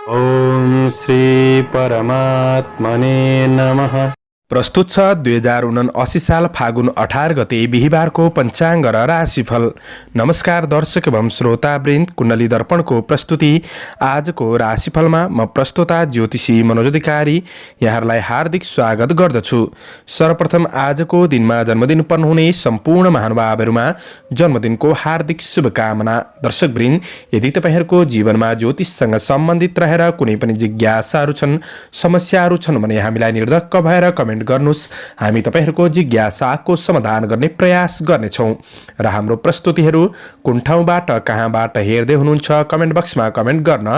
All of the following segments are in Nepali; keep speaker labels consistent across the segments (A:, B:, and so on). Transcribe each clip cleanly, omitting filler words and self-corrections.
A: ओम श्री परमात्मने नमः।
B: प्रस्तुत छ 2079 साल फागुन 18 गते बिहिबारको पञ्चाङ्ग र राशिफल। नमस्कार दर्शक एवं श्रोतावृन्द, कुण्डली दर्पणको प्रस्तुति आजको राशिफलमा म प्रस्तोता ज्योतिषी मनोज अधिकारी यहाँहरूलाई हार्दिक स्वागत गर्दछु। सर्वप्रथम आजको दिनमा जन्मदिन पर्नुहुने सम्पूर्ण महानुभावहरूमा जन्मदिनको हार्दिक शुभकामना। दर्शकवृन्द, यदि तपाईँहरूको जीवनमा ज्योतिषसँग सम्बन्धित रहेर कुनै पनि जिज्ञासाहरू छन्, समस्याहरू छन् भने हामीलाई निर्धक्क भएर कमेन्ट गर्नुस्। हामी तपाईहरूको जिज्ञासाको समाधान गर्ने प्रयास गर्नेछौँ र हाम्रो प्रस्तुतिहरू कुन ठाउँबाट कहाँबाट हेर्दै हुनुहुन्छ कमेन्ट बक्समा कमेन्ट गर्न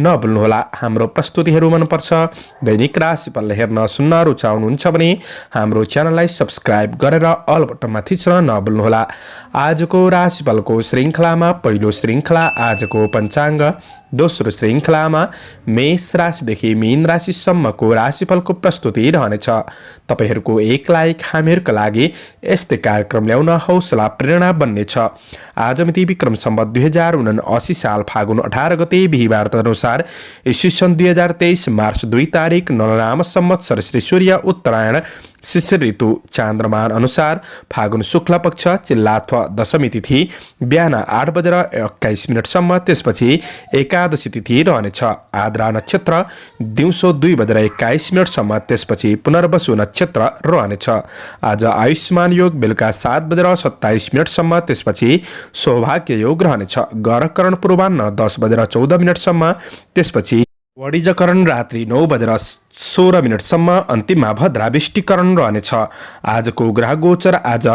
B: नभुल्नुहोला। हाम्रो प्रस्तुतिहरू मनपर्छ, दैनिक राशिफल हेर्न सुन्न रुचाउनुहुन्छ भने हाम्रो च्यानललाई सब्स्क्राइब गरेर अल बटनमा थिच्न नभुल्नुहोला। आजको राशिफलको श्रृङ्खलामा पहिलो श्रृङ्खला आजको पञ्चाङ्ग, दोस्रो श्रृङ्खलामा मेष राशिदेखि मीन राशिसम्मको राशिफलको प्रस्तुति रहनेछ। तपाईहरूको एक लाइक हामीहरूका लागि यस्तै कार्यक्रम ल्याउन हौसला प्रेरणा बन्नेछ। आज मिति विक्रम सम्वत 2079 साल फागुन 18 गते बिहिबार तदनुसार ईस्वी सन् 2023 मार्च 2 तारिक नलनाम संवत्सर श्री सूर्य उत्तरायण शिशिर ऋतु चान्द्रमान अनुसार फागुन शुक्ल पक्ष चिल्ला अथवा दशमी तिथि बिहान 8:21 त्यसपछि एकादशी तिथि रहनेछ। आद्रा नक्षत्र दिउँसो 2:21 त्यसपछि पुनर्वसु नक्षत्र रहनेछ। आज आयुष्मान योग बेलुका 7:27 त्यसपछि सौभाग्य योग रहनेछ। गरकरण पूर्वान्न 10:14 त्यसपछि वणिजकरण रात्रि 9:16 अन्तिममा भद्राविष्टिकरण रहनेछ। आजको ग्रह गोचर आज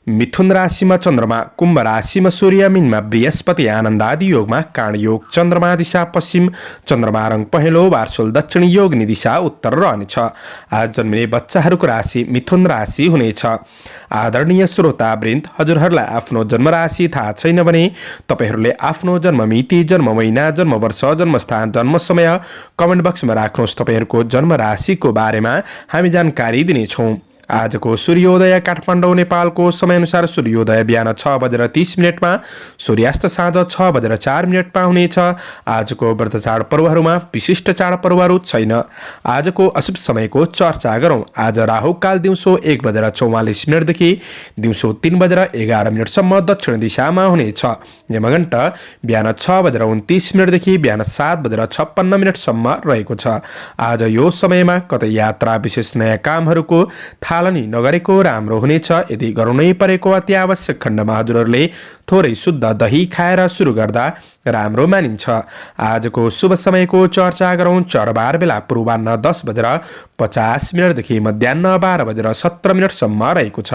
B: मिथुन राशिमा चन्द्रमा, कुम्भ राशिमा सूर्य, मीनमा बृहस्पति, आनन्द आदि योगमा काण योग, चन्द्रमा दिशा पश्चिम, चन्द्रमा रङ पहेँलो, वार्सुल दक्षिण, योगनी दिशा उत्तर रहनेछ। आज जन्मिने बच्चाहरूको राशि मिथुन राशि हुनेछ। आदरणीय श्रोतावृन्द, हजुरहरूलाई आफ्नो जन्म राशि थाहा छैन भने तपाईहरूले आफ्नो जन्म मिति, जन्म महिना, जन्म वर्ष, जन्मस्थान, जन्म समय कमेन्ट बक्समा राख्नुहोस्। तपाईहरूको जन्म राशिको बारेमा हामी जानकारी दिनेछौँ। आजको सूर्योदय काठमाडौँ नेपालको समयअनुसार सूर्योदय बिहान 6:30 सूर्यास्त साँझ 6:04 हुनेछ। आजको व्रत चाड पर्वहरूमा विशिष्ट चाडपर्वहरू छैन। आजको अशुभ समयको चर्चा गरौँ। आज राहुकाल दिउँसो 1:44 देखि दिउँसो 3:11 दक्षिण दिशामा हुनेछ। यमघण्ट बिहान 6:29 देखि बिहान 7:56 रहेको छ। आज यो समयमा कतै यात्रा विशेष नयाँ कामहरूको थालनी नगरेको राम्रो हुनेछ। यदि गर्नै परेको अत्यावश्यक खण्डमा हजुरहरूले थोरै शुद्ध दही खाएर सुरु गर्दा राम्रो मानिन्छ। आजको शुभ समयको चर्चा गरौँ। चरबार बेला पूर्वान्न 10:50 देखि मध्याह्न 12:17 रहेको छ।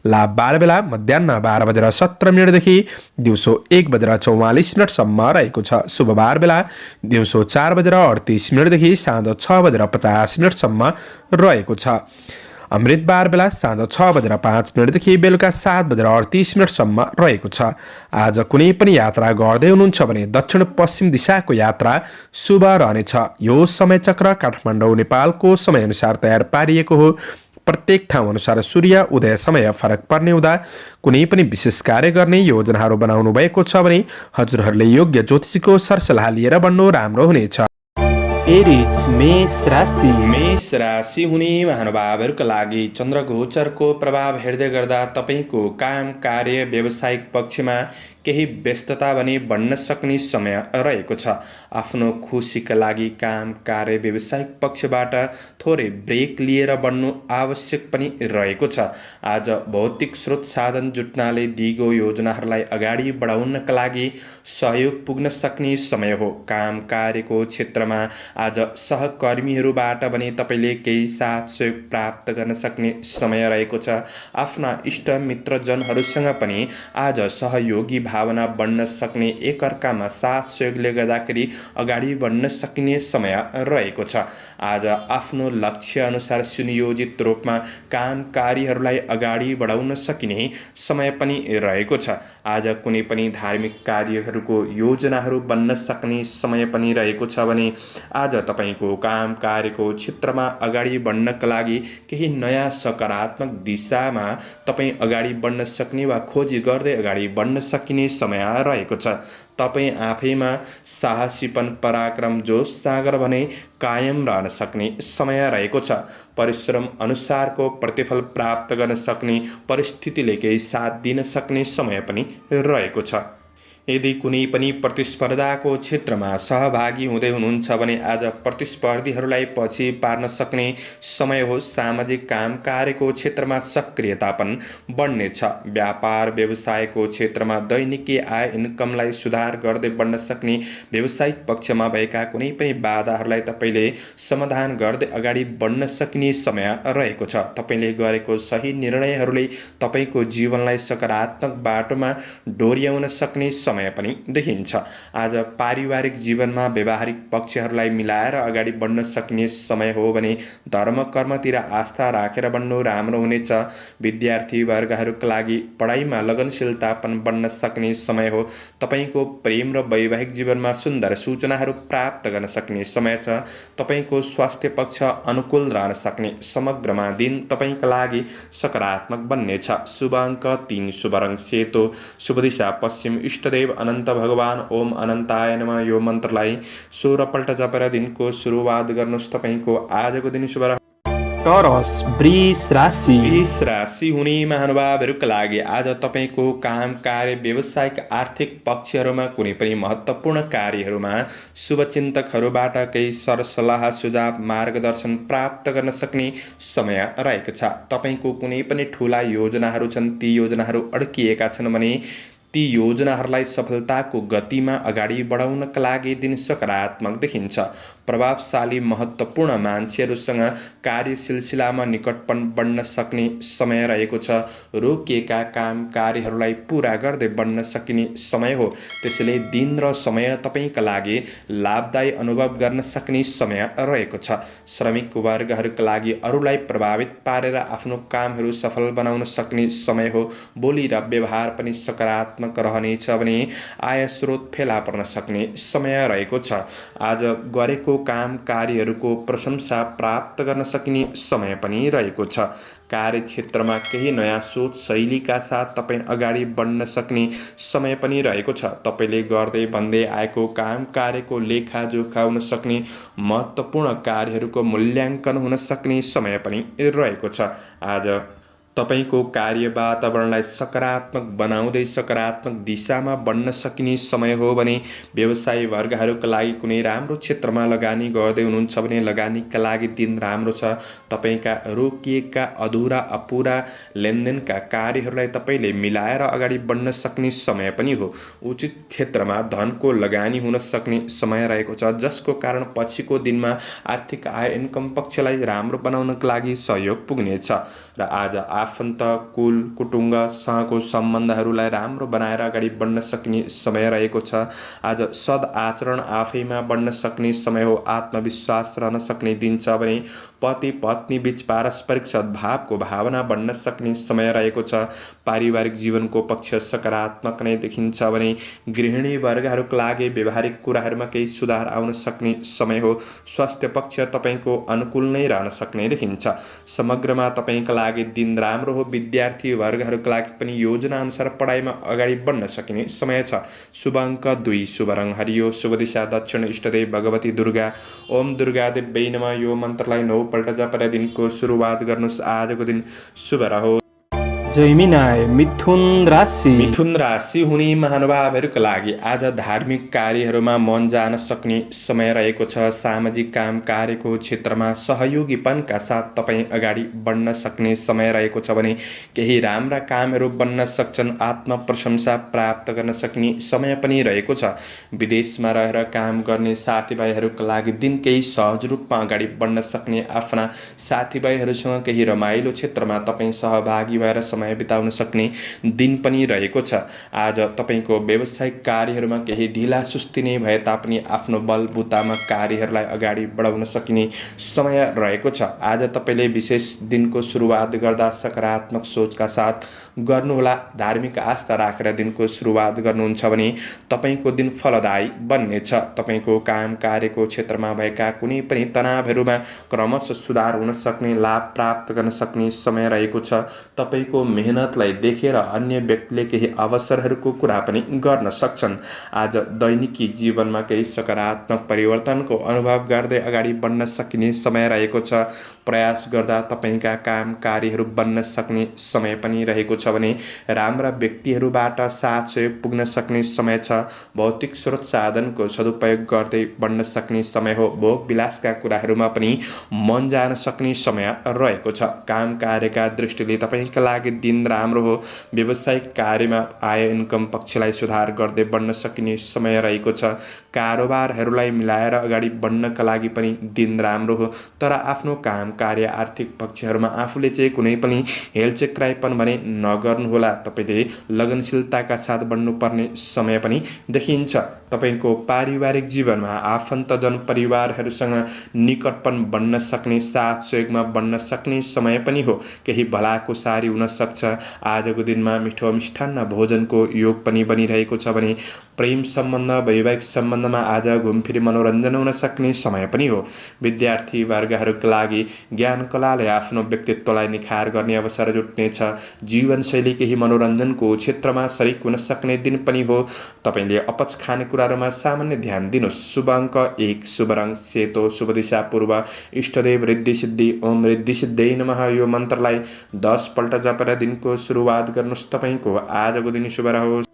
B: लाभ बार बेला मध्याह्न 12:17 देखि दिउँसो 1:44 रहेको छ। शुभ बार बेला दिउँसो 4:38 देखि साँझ 6:50 रहेको छ। अमृत बार बेला साँझ 6:05 देखि बेलुका 7:38 रहेको छ। आज कुनै पनि यात्रा गर्दै हुनुहुन्छ भने दक्षिण पश्चिम दिशाको यात्रा शुभ रहनेछ। यो समय चक्र काठमाडौँ नेपालको समयअनुसार तयार पारिएको हो। प्रत्येक ठाउँ अनुसार सूर्य उदय समय फरक पर्ने हुँदा कुनै पनि विशेष कार्य गर्ने योजनाहरू बनाउनु भएको छ भने हजुरहरूले योग्य ज्योतिषीको सरसल्लाह लिएर बढ्नु राम्रो हुनेछ।
A: एरिज मेष
B: राशि हुने महानुभावहरूका लागि चन्द्र गोचरको प्रभाव हेर्दै गर्दा तपाईको काम, कार्य, व्यावसायिक पक्षमा केही व्यस्तता भने बढ्न सक्ने समय रहेको छ। आफ्नो खुसीका लागि काम, कार्य, व्यावसायिक पक्षबाट थोरै ब्रेक लिएर बढ्नु आवश्यक पनि रहेको छ। आज भौतिक स्रोत साधन जुट्नाले दिगो योजनाहरूलाई अगाडि बढाउनका लागि सहयोग पुग्न सक्ने समय हो। काम कार्यको क्षेत्रमा आज सहकर्मीहरूबाट भने तपाईले केही साथ सहयोग प्राप्त गर्न सक्ने समय रहेको छ। आफ्ना इष्ट मित्रजनहरूसँग पनि आज सहयोगी भावना बढ्न सक्ने, एकअर्कामा साथ सहयोगले गर्दाखेरि अगाडि बढ्न सकिने समय रहेको छ। आज आफ्नो लक्ष्य अनुसार सुनियोजित रूपमा काम कार्यहरूलाई अगाडि बढाउन सकिने समय पनि रहेको छ। आज कुनै पनि धार्मिक कार्यहरूको योजनाहरू बन्न सक्ने समय पनि रहेको छ भने आज तपाईको काम कार्यको क्षेत्रमा अगाडि बढ्नका लागि केही नयाँ सकारात्मक दिशामा तपाईँ अगाडि बढ्न सक्ने वा खोजी गर्दै अगाडि बढ्न सकिने सकिने समय रहेको छ। तपाईँ आफैमा साहसीपन, पराक्रम, जोश जाँगर भने कायम रहन सक्ने समय रहेको छ। परिश्रम अनुसारको प्रतिफल प्राप्त गर्न सक्ने, परिस्थितिले केही साथ दिन सक्ने समय पनि रहेको छ। यदि कुनै पनि प्रतिस्पर्धाको क्षेत्रमा सहभागी हुँदै हुनुहुन्छ भने आज प्रतिस्पर्धीहरूलाई पछि पार्न सक्ने समय हो। सामाजिक काम कार्यको क्षेत्रमा सक्रियता पनि बढ्नेछ। व्यापार व्यवसायको क्षेत्रमा दैनिकी आय इन्कमलाई सुधार गर्दै बढ्न सक्ने, व्यावसायिक पक्षमा भएका कुनै पनि बाधाहरूलाई तपाईँले समाधान गर्दै अगाडि बढ्न सकिने समय रहेको छ। तपाईँले गरेको सही निर्णयहरूले तपाईँको जीवनलाई सकारात्मक बाटोमा डोर्याउन सक्ने समय पनि देखिन्छ। आज पारिवारिक जीवनमा व्यावहारिक पक्षहरूलाई मिलाएर अगाडि बढ्न सकिने समय हो भने धर्म कर्मतिर आस्था राखेर बढ्नु राम्रो हुनेछ। विद्यार्थी वर्गहरूका लागि पढाइमा लगनशीलता पनि बढ्न सक्ने समय हो। तपाईँको प्रेम र वैवाहिक जीवनमा सुन्दर सूचनाहरू प्राप्त गर्न सक्ने समय छ। तपाईँको स्वास्थ्य पक्ष अनुकूल रहन सक्ने, समग्रमा दिन तपाईँका लागि सकारात्मक बन्नेछ। शुभ अङ्क 3, शुभ रङ सेतो, शुभ दिशा पश्चिम, इष्टदेव अनन्त भगवान ओम अनन्ताय नमः यो मन्त्रलाई 16 पल्ट जपेर दिनको सुरुवात गर्नुहोस्। तपाईँको आजको दिन शुभ
A: टोरस वृष राशि।
B: वृष राशि हुने महानुभावहरूका लागि आज तपाईँको काम कार्य, व्यावसायिक आर्थिक पक्षहरूमा कुनै पनि महत्त्वपूर्ण कार्यहरूमा शुभचिन्तकहरूबाट केही सरसल्लाह, सुझाव, मार्गदर्शन प्राप्त गर्न सक्ने समय रहेको छ। तपाईँको कुनै पनि ठुला योजनाहरू छन्, ती योजनाहरू अड्किएका छन् भने ती योजनाहरूलाई सफलताको गतिमा अगाडि बढाउनका लागि दिन सकारात्मक देखिन्छ। प्रभावशाली महत्त्वपूर्ण मान्छेहरूसँग कार्य सिलसिलामा निकटपन बढ्न सक्ने समय रहेको छ। रोकिएका काम कार्यहरूलाई पुरा गर्दै बढ्न सकिने समय हो। त्यसैले दिन र समय तपाईँका लागि लाभदायी अनुभव गर्न सक्ने समय रहेको छ। श्रमिक वर्गहरूका लागि अरूलाई प्रभावित पारेर आफ्नो कामहरू सफल बनाउन सक्ने समय हो। बोली र व्यवहार पनि सकारात्मक रहनेछ भने आय स्रोत फेला पर्न सक्ने समय रहेको छ। आज गरेको काम कार्यहरूको प्रशंसा प्राप्त गर्न सकिने समय पनि रहेको छ। कार्यक्षेत्रमा केही नयाँ सोच शैलीका साथ तपाईँ अगाडि बढ्न सक्ने समय पनि रहेको छ। तपाईँले गर्दै भन्दै आएको काम कार्यको लेखाजोखा हुन सक्ने, महत्त्वपूर्ण कार्यहरूको मूल्याङ्कन हुन सक्ने समय पनि रहेको छ। आज तपाईँको कार्य वातावरणलाई सकारात्मक बनाउँदै सकारात्मक दिशामा बढ्न सकिने समय हो भने व्यवसायी वर्गहरूका लागि कुनै राम्रो क्षेत्रमा लगानी गर्दै हुनुहुन्छ भने लगानीका लागि दिन राम्रो छ। तपाईँका रोकिएका अधुरा अपुरा लेनदेनका कार्यहरूलाई तपाईँले मिलाएर अगाडि बढ्न सक्ने समय पनि हो। उचित क्षेत्रमा धनको लगानी हुन सक्ने समय रहेको छ, जसको कारण पछिको दिनमा आर्थिक आय इन्कम पक्षलाई राम्रो बनाउनका लागि सहयोग पुग्नेछ। र आज आफन्त, कुल कुटुम्बसँगको सम्बन्धहरूलाई राम्रो बनाएर अगाडि बढ्न सकिने समय रहेको छ। आज सद आचरण आफैमा बढ्न सक्ने समय हो। आत्मविश्वास रहन सक्ने दिन छ भने पति पत्नी बीच पारस्परिक सद्भावको भावना बढ्न सक्ने समय रहेको छ। पारिवारिक जीवनको पक्ष सकारात्मक नै देखिन्छ भने गृहिणी वर्गहरूका लागि व्यवहारिक कुराहरूमा केही सुधार आउन सक्ने समय हो। स्वास्थ्य पक्ष तपाईँको अनुकूल नै रहन सक्ने देखिन्छ। समग्रमा तपाईँका लागि दिन राम्रो हो। विद्यार्थी वर्गहरूका लागि पनि योजना अनुसार पढाइमा अगाडि बढ्न सकिने समय छ। शुभ अङ्क 2, शुभ रङ हरियो, शुभ दिशा दक्षिण, इष्टदेव भगवती दुर्गा ओम दुर्गादेव्यै नमः यो मन्त्रलाई 9 पल्ट जपेर दिनको सुरुवात गर्नुहोस्। आजको दिन शुभ रहोस्।
A: जैमिनाय मिथुन राशि।
B: मिथुन राशि हुने महानुभावहरूका लागि आज धार्मिक कार्यहरूमा मन जान सक्ने समय रहेको छ। सामाजिक काम कार्यको क्षेत्रमा सहयोगीपनका साथ तपाईँ अगाडि बढ्न सक्ने समय रहेको छ भने केही राम्रा कामहरू बन्न सक्छन्। आत्मप्रशंसा प्राप्त गर्न सक्ने समय पनि रहेको छ। विदेशमा रहेर काम गर्ने साथीभाइहरूका लागि दिन केही सहज रूपमा अगाडि बढ्न सक्ने, आफ्ना साथीभाइहरूसँग केही रमाइलो क्षेत्रमा तपाईँ सहभागी भएर समय बिताउन सक्ने दिन पनि रहेको छ। आज तपाईँको व्यावसायिक कार्यहरूमा केही ढिला सुस्ती नै भए तापनि आफ्नो बलबुतामा कार्यहरूलाई अगाडि बढाउन सकिने समय रहेको छ। आज तपाईँले विशेष दिनको सुरुवात गर्दा सकारात्मक सोचका साथ गर्नुहोला। धार्मिक आस्था राखेर दिनको सुरुवात गर्नुहुन्छ भने तपाईँको दिन फलदायी बन्नेछ। तपाईँको काम कार्यको क्षेत्रमा भएका कुनै पनि तनावहरूमा क्रमशः सुधार हुन सक्ने, लाभ प्राप्त गर्न सक्ने समय रहेको छ। तपाईँको मेहनतलाई देखेर अन्य व्यक्तिले केही अवसरहरूको कुरा पनि गर्न सक्छन्। आज दैनिकी जीवनमा केही सकारात्मक परिवर्तनको अनुभव गर्दै अगाडि बढ्न सकिने समय रहेको छ। प्रयास गर्दा तपाईँका काम कार्यहरू बन्न सक्ने समय पनि रहेको छ भने राम्रा व्यक्तिहरूबाट साथ सहयोग पुग्न सक्ने समय छ। भौतिक स्रोत साधनको सदुपयोग गर्दै बढ्न सक्ने समय हो। भोग विलासका कुराहरूमा पनि मन जान सक्ने समय रहेको छ। काम कार्यका दृष्टिले तपाईँका लागि दिन राम्रो हो। व्यावसायिक कार्यमा आय इन्कम पक्षलाई सुधार गर्दै बढ्न सकिने समय रहेको छ। कारोबारहरूलाई मिलाएर अगाडि बढ्नका लागि पनि दिन राम्रो हो। तर आफ्नो काम कार्य आर्थिक पक्षहरूमा आफूले चाहिँ कुनै पनि हेलचेक्राइपन भने नगर्नुहोला। तपाईँले लगनशीलताका साथ बढ्नुपर्ने समय पनि देखिन्छ। तपाईँको पारिवारिक जीवनमा आफन्तजन परिवारहरूसँग निकटपन बन्न सक्ने, साथ सहयोगमा बन्न सक्ने समय पनि हो। केही भलाको सारी हुन सक्छ। आजको दिनमा मिठो मिष्ठान्न भोजनको योग पनि बनिरहेको छ भने प्रेम सम्बन्ध वैवाहिक सम्बन्धमा आज घुमफिरी मनोरञ्जन हुन सक्ने समय पनि हो। विद्यार्थी वर्गहरूका लागि ज्ञान कलाले आफ्नो व्यक्तित्वलाई निखार गर्ने अवसर जुट्नेछ। जीवनशैली केही मनोरञ्जनको क्षेत्रमा सरिक हुन सक्ने दिन पनि हो। तपाईँले अपच खाने कुराहरूमा सामान्य ध्यान दिनुहोस्। शुभ अङ्क 1, शुभ रङ सेतो, शुभ दिशा पूर्व, इष्टदेव रिद्धि सिद्धि ओम रिद्धि सिद्धै नमः यो मन्त्रलाई 10 पल्ट जपेर दिनको सुरुवात गर्नुहोस्। तपाईँको आजको दिन शुभ रहोस्।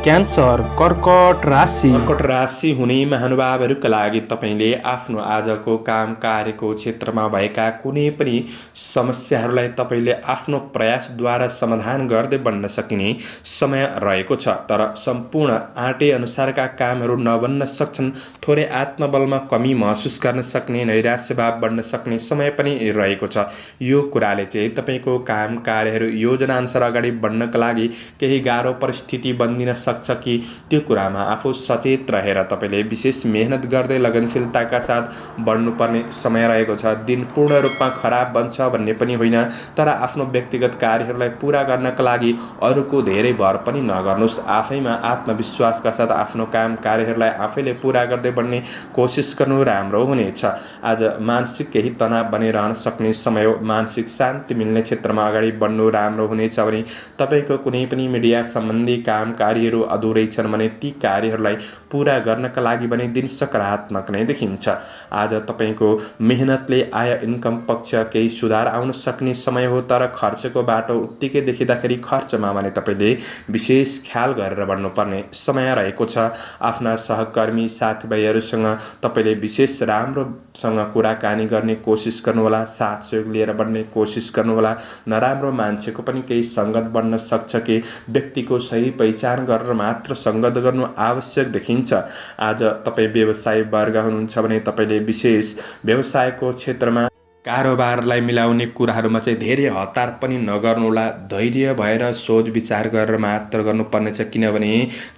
A: क्यान्सर कर्कट राशि।
B: कर्कट राशि हुने महानुभावहरूका लागि तपाईँले आफ्नो आजको काम कार्यको क्षेत्रमा भएका कुनै पनि समस्याहरूलाई तपाईँले आफ्नो प्रयासद्वारा समाधान गर्दै बन्न सकिने समय रहेको छ। तर सम्पूर्ण आँटे अनुसारका कामहरू नबन्न सक्छन्। थोरै आत्मबलमा कमी महसुस गर्न सक्ने, नैराश्यभाव बढ्न सक्ने समय पनि रहेको छ। यो कुराले चाहिँ तपाईँको काम कार्यहरू योजनाअनुसार अगाडि बढ्नका लागि केही गाह्रो परिस्थिति बनिदिन सक्छ कि त्यो कुरामा आफू सचेत रहेर तपाईँले विशेष मेहनत गर्दै लगनशीलताका साथ बढ्नुपर्ने समय रहेको छ। दिन पूर्ण रूपमा खराब बन्छ भन्ने पनि होइन, तर आफ्नो व्यक्तिगत कार्यहरूलाई पुरा गर्नका लागि अरूको धेरै भर पनि नगर्नुहोस्। आफैमा आत्मविश्वासका साथ आफ्नो काम कार्यहरूलाई आफैले पुरा गर्दै बढ्ने कोसिस गर्नु राम्रो हुनेछ। आज मानसिक केही तनाव बनिरहन सक्ने समय हो। मानसिक शान्ति मिल्ने क्षेत्रमा अगाडि बढ्नु राम्रो हुनेछ भने तपाईँको कुनै पनि मिडिया सम्बन्धी काम कार्यहरू अधुरै छन् भने ती कार्यहरूलाई पुरा गर्नका लागि भने दिन सकारात्मक नै देखिन्छ। आज तपाईँको मेहनतले आय इन्कम पक्ष केही सुधार आउन सक्ने समय हो। तर खर्चको बाटो उत्तिकै देखिँदाखेरि खर्चमा भने तपाईँले विशेष ख्याल गरेर बढ्नुपर्ने समय रहेको छ। आफ्ना सहकर्मी साथीभाइहरूसँग तपाईँले विशेष राम्रोसँग कुराकानी गर्ने कोसिस गर्नुहोला। साथ सहयोग लिएर बढ्ने कोसिस गर्नुहोला। नराम्रो मान्छेको पनि केही सङ्गत बन्न सक्छ कि व्यक्तिको सही पहिचान गरेर मात्र सङ्गत गर्नु आवश्यक देखिन्छ। आज तपाईँ व्यवसाय वर्ग हुनुहुन्छ भने तपाईँले विशेष व्यवसायको क्षेत्रमा कारोबारलाई मिलाउने कुराहरूमा चाहिँ धेरै हतार पनि नगर्नुहोला। धैर्य भएर सोच विचार गरेर मात्र गर्नुपर्नेछ, किनभने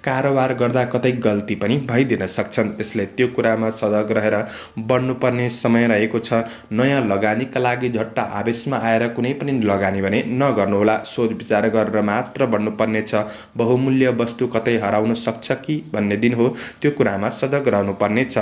B: कारोबार गर्दा कतै गल्ती पनि भइदिन सक्छन्। त्यसले त्यो कुरामा सजग रहेर बढ्नुपर्ने समय रहेको छ। नयाँ लगानीका लागि झट्ट आवेशमा आएर कुनै पनि लगानी भने नगर्नुहोला। सोच विचार गरेर मात्र बढ्नुपर्नेछ। बहुमूल्य वस्तु कतै हराउन सक्छ कि भन्ने दिन हो, त्यो कुरामा सजग रहनुपर्नेछ।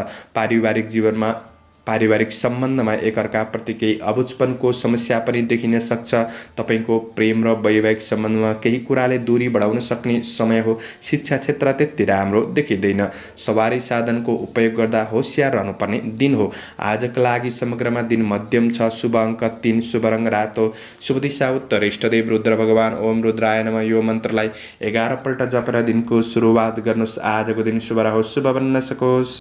B: पारिवारिक सम्बन्धमा एकअर्काप्रति केही अबुझपनको समस्या पनि देखिन सक्छ। तपाईँको प्रेम र वैवाहिक सम्बन्धमा केही कुराले दूरी बढाउन सक्ने समय हो। शिक्षा क्षेत्र त्यति राम्रो देखिँदैन। सवारी साधनको उपयोग गर्दा होसियार रहनुपर्ने दिन हो। आजका लागि समग्रमा दिन मध्यम छ। शुभ अङ्क 3, शुभ रङ रातो, शुभ दिशा उत्तर, इष्टदेव रुद्र भगवान ओम रुद्राय नमः यो मन्त्रलाई 11 पल्ट जपेर दिनको सुरुवात गर्नुहोस्। आजको दिन शुभ रहोस्, शुभ बन्न सकोस्।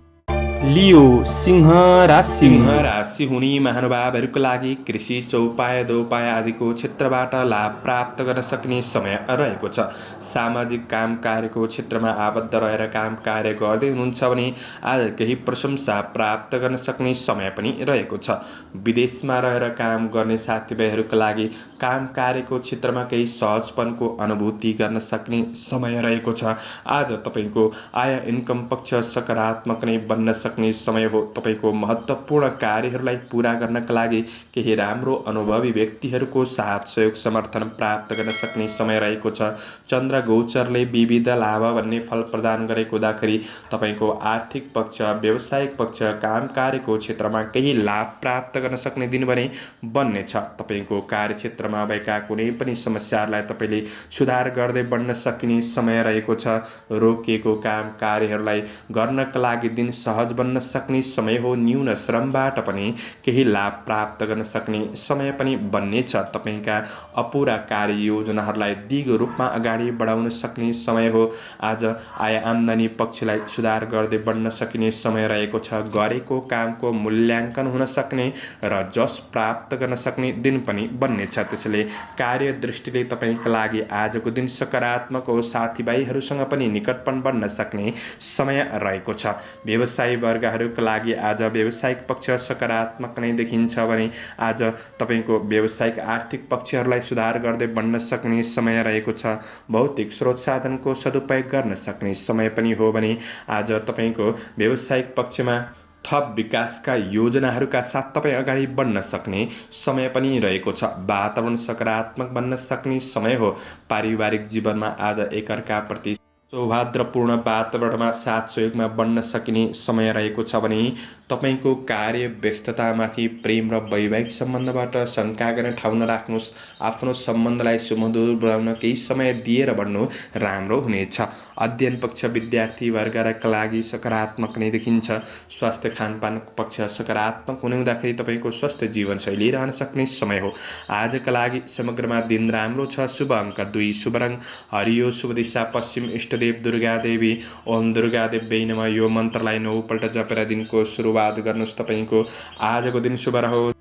A: लियो सिंह राशि।
B: सिंह राशि हुने महानुभावहरूको लागि कृषि चौपाय दोपाय आदिको क्षेत्रबाट लाभ प्राप्त गर्न सक्ने समय रहेको छ। सामाजिक काम कार्यको क्षेत्रमा आबद्ध रहेर काम कार्य गर्दै हुनुहुन्छ भने आज केही प्रशंसा प्राप्त गर्न सक्ने समय पनि रहेको छ। विदेशमा रहेर काम गर्ने साथीभाइहरूका लागि काम कार्यको क्षेत्रमा केही सहजपनको अनुभूति गर्न सक्ने समय रहेको छ। आज तपाईँको आय इन्कम पक्ष सकारात्मक नै बन्न सक्ने सक्ने समय हो। तपाईको महत्त्वपूर्ण कार्यहरूलाई पूरा गर्नका लागि केही राम्रो अनुभवी व्यक्तिहरूको साथ सहयोग समर्थन प्राप्त गर्न सक्ने समय रहेको छ। चन्द्र गोचरले विविध लाभ भन्ने फल प्रदान गरेको हुँदाखेरि तपाईको आर्थिक पक्ष, व्यावसायिक पक्ष, काम कार्यको क्षेत्रमा केही लाभ प्राप्त गर्न सक्ने दिन भने बन्नेछ। तपाईको कार्यक्षेत्रमा भएका कुनै पनि समस्याहरूलाई तपाईले सुधार गर्दै बढ्न सकिने समय रहेको छ। रोकिएको काम कार्यहरूलाई गर्नका लागि दिन सहज बन्न सक्ने समय हो। न्यून श्रमबाट पनि केही लाभ प्राप्त गर्न सक्ने समय पनि बन्नेछ। तपाईका अपुरा कार्य योजनाहरूलाई दिगो रूपमा अगाडि बढाउन सक्ने समय हो। आज आय आम्दानी पक्षलाई सुधार गर्दै बढ्न सकिने समय रहेको छ। गरेको कामको मूल्याङ्कन हुन सक्ने र जस प्राप्त गर्न सक्ने दिन पनि बन्नेछ। त्यसैले कार्य दृष्टिले तपाईका लागि आजको दिन सकारात्मक हो। साथीभाइहरूसँग पनि निकटपन बन्न सक्ने समय रहेको छ। व्यवसायी वर्गहरूका लागि आज व्यावसायिक पक्ष सकारात्मक नै देखिन्छ भने आज तपाईको व्यावसायिक आर्थिक पक्षहरूलाई सुधार गर्दै बढ्न सक्ने समय रहेको छ। भौतिक स्रोत साधनको सदुपयोग गर्न सक्ने समय पनि हो भने आज तपाईको व्यावसायिक पक्षमा थप विकासका योजनाहरूका साथ तपाईँ अगाडि बढ्न सक्ने समय पनि रहेको छ। वातावरण सकारात्मक बन्न सक्ने समय हो। पारिवारिक जीवनमा आज एकअर्काप्रति सौहार्दपूर्ण वातावरणमा साथ सहयोगमा बन्न सकिने समय रहेको छ भने तपाईको कार्य व्यस्ततामाथि प्रेम र वैवाहिक सम्बन्धबाट शङ्का गर्ने ठाउँ नराख्नुहोस्। आफ्नो सम्बन्धलाई सुमधुर बनाउन केही समय दिएर बढ्नु राम्रो हुनेछ। अध्ययन पक्ष विद्यार्थी वर्गका लागि सकारात्मक नै देखिन्छ। स्वास्थ्य खानपान पक्ष सकारात्मक हुने हुँदाखेरि तपाईको स्वस्थ जीवनशैली रहन सक्ने समय हो। आजका लागि समग्रमा दिन राम्रो छ। शुभ अङ्क 2, शुभ रङ हरियो, शुभ दिशा पश्चिम, इष्टदेव दुर्गा देवी। ओम दुर्गा देव्यै नमः यो मन्त्रलाई 9 पल्ट जपेर दिनको सुरुवात गर्नुहोस्। तपाईको आजको दिन शुभ रहोस्।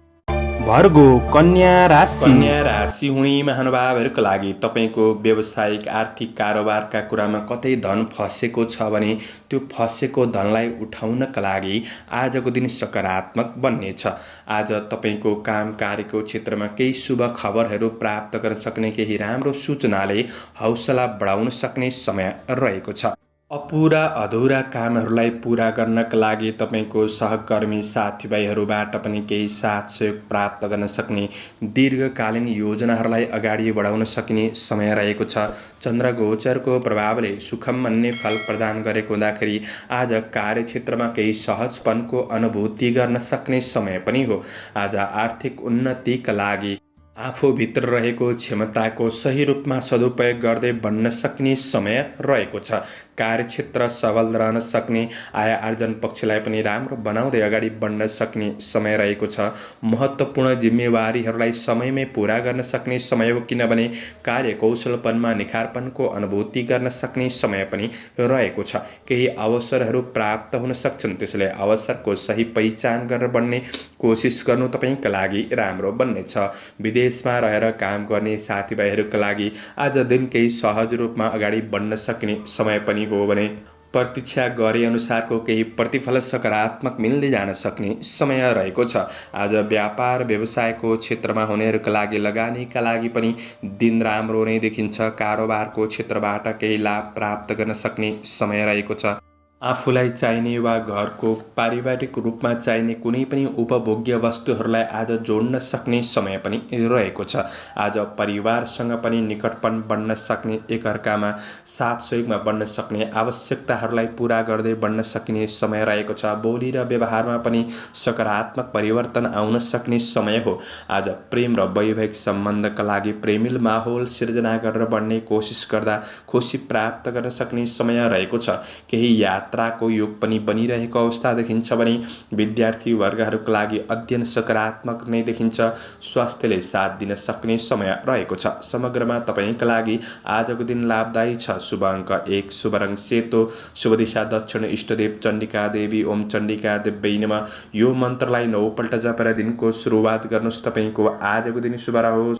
A: भर्गो कन्या राशि।
B: कन्या राशि हुने महानुभावहरूका लागि तपाईको व्यावसायिक आर्थिक कारोबारका कुरामा कतै धन फसेको छ भने त्यो फसेको धनलाई उठाउनका लागि आजको दिन सकारात्मक बन्नेछ। आज तपाईको काम कार्यको क्षेत्रमा केही शुभ खबरहरू प्राप्त गर्न सक्ने केही राम्रो सूचनाले हौसला बढाउन सक्ने समय रहेको छ। अपुरा अधुरा कामहरूलाई पूरा गर्नका लागि तपाईको सहकर्मी साथीभाइहरूबाट पनि केही साथ सहयोग प्राप्त गर्न सक्ने दीर्घकालीन योजनाहरूलाई अगाडि बढाउन सकिने समय रहेको छ। चन्द्र गोचरको प्रभावले सुखम भन्ने फल प्रदान गरेको हुँदाखेरि आज कार्यक्षेत्रमा केही सहजपनको अनुभूति गर्न सक्ने समय पनि हो। आज आर्थिक उन्नतिका लागि आफूभित्र रहेको क्षमताको सही रूपमा सदुपयोग गर्दै बढ्न सक्ने समय रहेको छ। कार्यक्षेत्र सबल रहन सक्ने, आय आर्जन पक्षलाई पनि राम्रो बनाउँदै अगाडि बढ्न सक्ने समय रहेको छ। महत्त्वपूर्ण जिम्मेवारीहरूलाई समयमै पूरा गर्न सक्ने समय हो, किनभने कार्यकौशलपनमा निखारपनको अनुभूति गर्न सक्ने समय पनि रहेको छ। केही अवसरहरू प्राप्त हुन सक्छन्, त्यसैले अवसरको सही पहिचान गरेर बढ्ने कोसिस गर्नु तपाईका लागि राम्रो बन्नेछ। विदेशमा रहेर काम गर्ने साथीभाइहरूका लागि आज दिन केही सहज रूपमा अगाडि बढ्न सक्ने समय पनि हो भने प्रतीक्षा गरे अनुसारको केही प्रतिफल सकारात्मक मिल्दै जान सक्ने समय रहेको छ। आज व्यापार व्यवसायको क्षेत्रमा हुनेहरूका लागि लगानीका लागि पनि दिन राम्रो नै देखिन्छ। कारोबारको क्षेत्रबाट केही लाभ प्राप्त गर्न सक्ने समय रहेको छ। आफूलाई चाहिने वा घरको पारिवारिक रूपमा चाहिने कुनै पनि उपभोग्य वस्तुहरूलाई आज जोड्न सक्ने समय पनि रहेको छ। आज परिवारसँग पनि निकटपन बढ्न सक्ने, एकअर्कामा साथ सहयोगमा बढ्न सक्ने, आवश्यकताहरूलाई पूरा गर्दै बढ्न सकिने समय रहेको छ। बोली र व्यवहारमा पनि सकारात्मक परिवर्तन आउन सक्ने समय हो। आज प्रेम र वैवाहिक सम्बन्धका लागि प्रेमिल माहौल सिर्जना गरेर बढ्ने कोसिस गर्दा खुसी प्राप्त गर्न सक्ने समय रहेको छ। केही यात्राको योग पनि बनिरहेको अवस्था देखिन्छ भने विद्यार्थी वर्गहरूका लागि अध्ययन सकारात्मक नै देखिन्छ। स्वास्थ्यले साथ दिन सक्ने समय रहेको छ। समग्रमा तपाईका लागि आजको दिन लाभदायी छ। शुभ अङ्क 1, शुभ रङ सेतो, शुभ दिशा दक्षिण, इष्टदेव चण्डिका देवी। ओम चण्डिका देव्यै नमः यो मन्त्रलाई 9 पल्ट जपेर दिनको सुरुवात गर्नुहोस्। तपाईको आजको दिन शुभ रहोस्।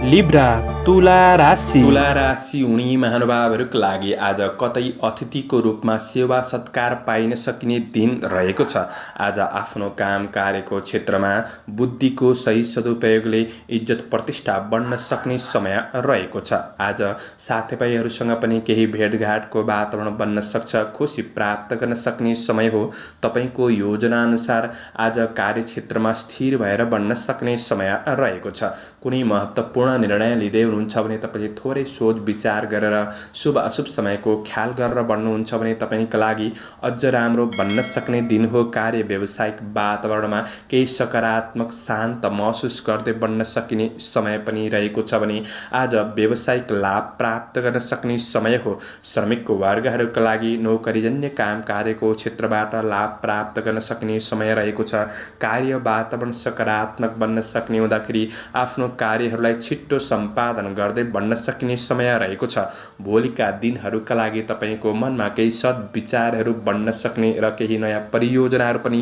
A: लिब्रा तुला राशि
B: तुला राशि हुने महानुभावहरूको लागि आज कतै अतिथिको रूपमा सेवा सत्कार पाइन सकिने दिन रहेको छ। आज आफ्नो काम कार्यको क्षेत्रमा बुद्धिको सही सदुपयोगले इज्जत प्रतिष्ठा बढ्न सक्ने समय रहेको छ। आज साथीभाइहरूसँग पनि केही भेटघाटको वातावरण बन्न सक्छ। खुसी प्राप्त गर्न सक्ने समय हो। तपाईको योजना अनुसार आज कार्यक्षेत्रमा स्थिर भएर बन्न सक्ने समय रहेको छ। कुनै महत्त्वपूर्ण निर्णय लिँदै हुनुहुन्छ भने तपाईले थोरै सोच विचार गरेर शुभ अशुभ समयको ख्याल गरेर बढ्नुहुन्छ भने तपाईका लागि अझ राम्रो बन्न सक्ने दिन हो। कार्य व्यावसायिक वातावरणमा केही सकारात्मक शान्त महसुस गर्दै बढ्न सकिने समय पनि रहेको छ भने आज व्यावसायिक लाभ प्राप्त गर्न सक्ने समय हो। श्रमिक वर्गहरूका लागि नोकरीजन्य काम कार्यको क्षेत्रबाट लाभ प्राप्त गर्न सक्ने समय रहेको छ। कार्य वातावरण सकारात्मक बन्न सक्ने हुँदाखेरि आफ्नो कार्यहरूलाई छिट्टो सम्पादन गर्दै बढ्न सकिने समय रहेको छ। भोलिका दिनहरूका लागि तपाईको मनमा केही सद्विचारहरू बन्न सक्ने र केही नयाँ परियोजनाहरू पनि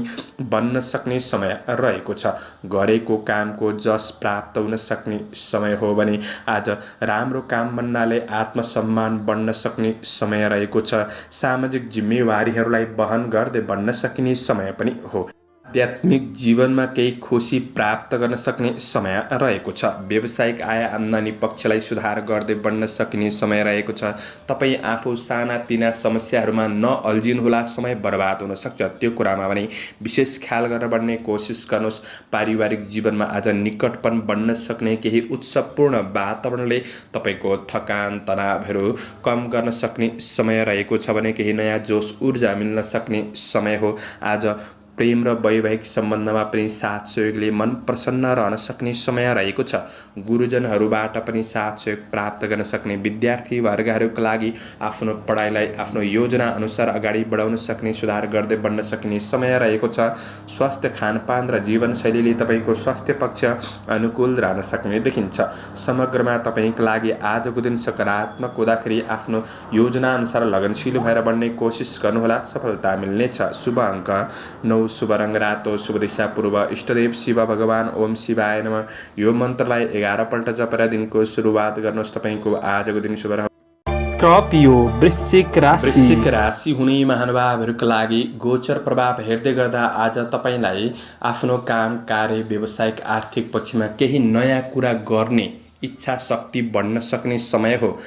B: बन्न सक्ने समय रहेको छ। गरेको कामको जस प्राप्त हुन सक्ने समय हो भने आज राम्रो काम बन्नाले आत्मसम्मान बढ्न सक्ने समय रहेको छ। सामाजिक जिम्मेवारीहरूलाई वहन गर्दै बढ्न सकिने समय पनि हो। आध्यात्मिक जीवनमा केही खुसी प्राप्त गर्न सक्ने समय रहेको छ। व्यावसायिक आय आम्दानी पक्षलाई सुधार गर्दै बढ्न सकिने समय रहेको छ। तपाईँ आफू सानातिना समस्याहरूमा नअल्झिनुहोला, समय बर्बाद हुन सक्छ। त्यो कुरामा पनि विशेष ख्याल गरेर बढ्ने कोसिस गर्नुहोस्। पारिवारिक जीवनमा आज निकटपन बढ्न सक्ने केही उत्सवपूर्ण वातावरणले तपाईँको थकान तनावहरू कम गर्न सक्ने समय रहेको छ भने केही नयाँ जोस ऊर्जा मिल्न सक्ने समय हो। आज प्रेम र वैवाहिक सम्बन्धमा पनि साथ सहयोगले मन प्रसन्न रहन सक्ने समय रहेको छ। गुरुजनहरूबाट पनि साथ सहयोग प्राप्त गर्न सक्ने विद्यार्थी वर्गहरूका लागि आफ्नो पढाइलाई आफ्नो योजना अनुसार अगाडि बढाउन सक्ने, सुधार गर्दै बढ्न सक्ने समय रहेको छ। स्वास्थ्य खानपान र जीवनशैलीले तपाईँको स्वास्थ्य पक्ष अनुकूल रहन सक्ने देखिन्छ। समग्रमा तपाईँका लागि आजको दिन सकारात्मक हुँदाखेरि आफ्नो योजना अनुसार लगनशील भएर बढ्ने कोसिस गर्नुहोला, सफलता मिल्नेछ। शुभ अङ्क 9, शुभ रङ रातो, शुभ दिशा पूर्व, इष्टदेव शिव भगवान, ओम शिवाय नमः। यो मन्त्रलाई 11 पल्ट जपेर दिनको सुरुवात गर्नुहोस्। तपाईँको आजको दिन शुभ रह्यो।
A: स्कर्पियो वृश्चिक
B: राशि हुने महानुभावहरूका लागि गोचर प्रभाव हेर्दै गर्दा आज तपाईँलाई आफ्नो काम कार्य व्यावसायिक आर्थिक पक्षमा केही नयाँ कुरा गर्ने इच्छा शक्ति बढ्न सक्ने समय हो।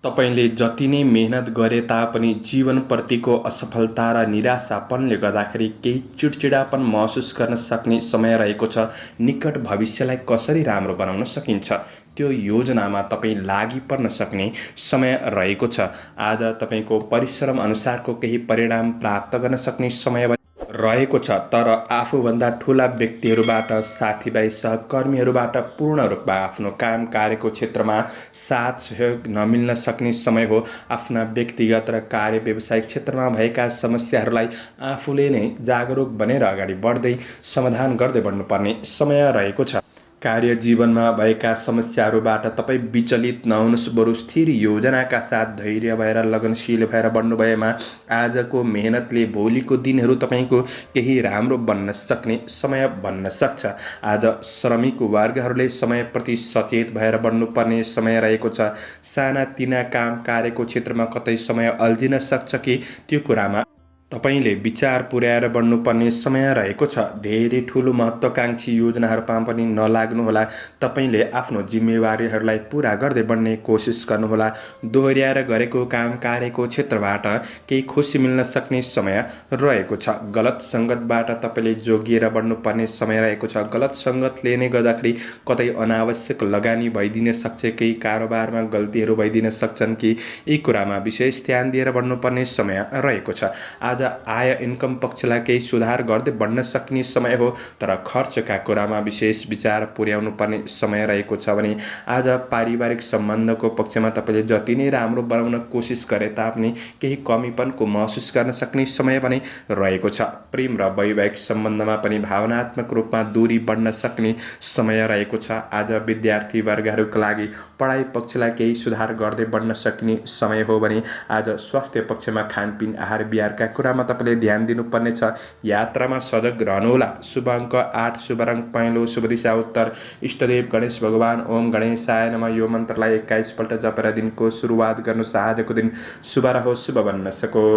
B: तपाईले जति नै मेहनत गरे तापनि जीवनप्रतिको असफलता र निराशापनले गर्दाखेरि केही चिडचिडापन महसुस गर्न सक्ने समय रहेको छ। निकट भविष्यलाई कसरी राम्रो बनाउन सकिन्छ त्यो योजनामा तपाईँ लागि पर्न सक्ने समय रहेको छ। आज तपाईँको परिश्रम अनुसारको केही परिणाम प्राप्त गर्न सक्ने समय रहेको छ। तर आफूभन्दा ठुला व्यक्तिहरूबाट, साथीभाइ सहकर्मीहरूबाट पूर्ण रूपमा आफ्नो काम कार्यको क्षेत्रमा साथ सहयोग नमिल्न सक्ने समय हो। आफ्ना व्यक्तिगत र कार्य व्यावसायिक क्षेत्रमा भएका समस्याहरूलाई आफूले नै जागरुक बनेर अगाडि बढ्दै समाधान गर्दै बढ्नुपर्ने समय रहेको छ। कार्य जीवनमा भएका समस्याहरूबाट तपाईँ विचलित नहुनुहोस्, बरु स्थिर योजनाका साथ धैर्य भएर लगनशील भएर बढ्नु भएमा आजको मेहनतले भोलिको दिनहरू तपाईँको केही राम्रो बन्न सक्ने समय बन्न सक्छ। आज श्रमिक वर्गहरूले समयप्रति सचेत भएर बढ्नुपर्ने समय रहेको छ। सानातिना काम कार्यको क्षेत्रमा कतै समय अल्झिन सक्छ कि त्यो कुरामा तपाईले विचार पुर्याएर बढ्नुपर्ने समय रहेको छ। धेरै ठुलो महत्त्वाकांक्षी योजनाहरूमा पनि नलाग्नुहोला। तपाईले आफ्नो जिम्मेवारीहरूलाई पूरा गर्दै बढ्ने कोसिस गर्नुहोला। दोहोर्याएर गरेको काम कार्यको क्षेत्रबाट केही खुसी मिल्न सक्ने समय रहेको छ। गलत सङ्गतबाट तपाईले जोगिएर बढ्नुपर्ने समय रहेको छ। गलत सङ्गतले नै गर्दाखेरि कतै अनावश्यक लगानी भइदिन सक्छ, केही कारोबारमा गल्तीहरू भइदिन सक्छन् कि यी कुरामा विशेष ध्यान दिएर बढ्नुपर्ने समय रहेको छ। आज आय इन्कम पक्षलाई केही सुधार गर्दै बढ्न सक्ने समय हो। तर खर्चका कुरामा विशेष विचार पुर्याउनु पर्ने समय रहेको छ भने आज पारिवारिक सम्बन्धको पक्षमा तपाईले जति नै राम्रो बनाउन कोसिस गरे तापनि केही कमीपनको महसुस गर्न सक्ने समय पनि रहेको छ। प्रेम र वैवाहिक सम्बन्धमा पनि भावनात्मक रूपमा दूरी बढ्न सक्ने समय रहेको छ। आज विद्यार्थी वर्गहरूका लागि पढाइ पक्षलाई केही सुधार गर्दै बढ्न सक्ने समय हो भने आज स्वास्थ्य पक्षमा खानपिन आहार विहारका कुरा कुरामा तपाईँले ध्यान दिनुपर्नेछ। यात्रामा सजग रहनुहोला। शुभ अङ्क 8, शुभ रङ पहेँलो, शुभ दिशा उत्तर, इष्टदेव गणेश भगवान। ओम गणेशाय नमः यो मन्त्रलाई 21 पल्ट जपेर दिनको सुरुवात गर्नुहोस्। आजको दिन शुभ रहोस्, शुभ बन्न सकोस्।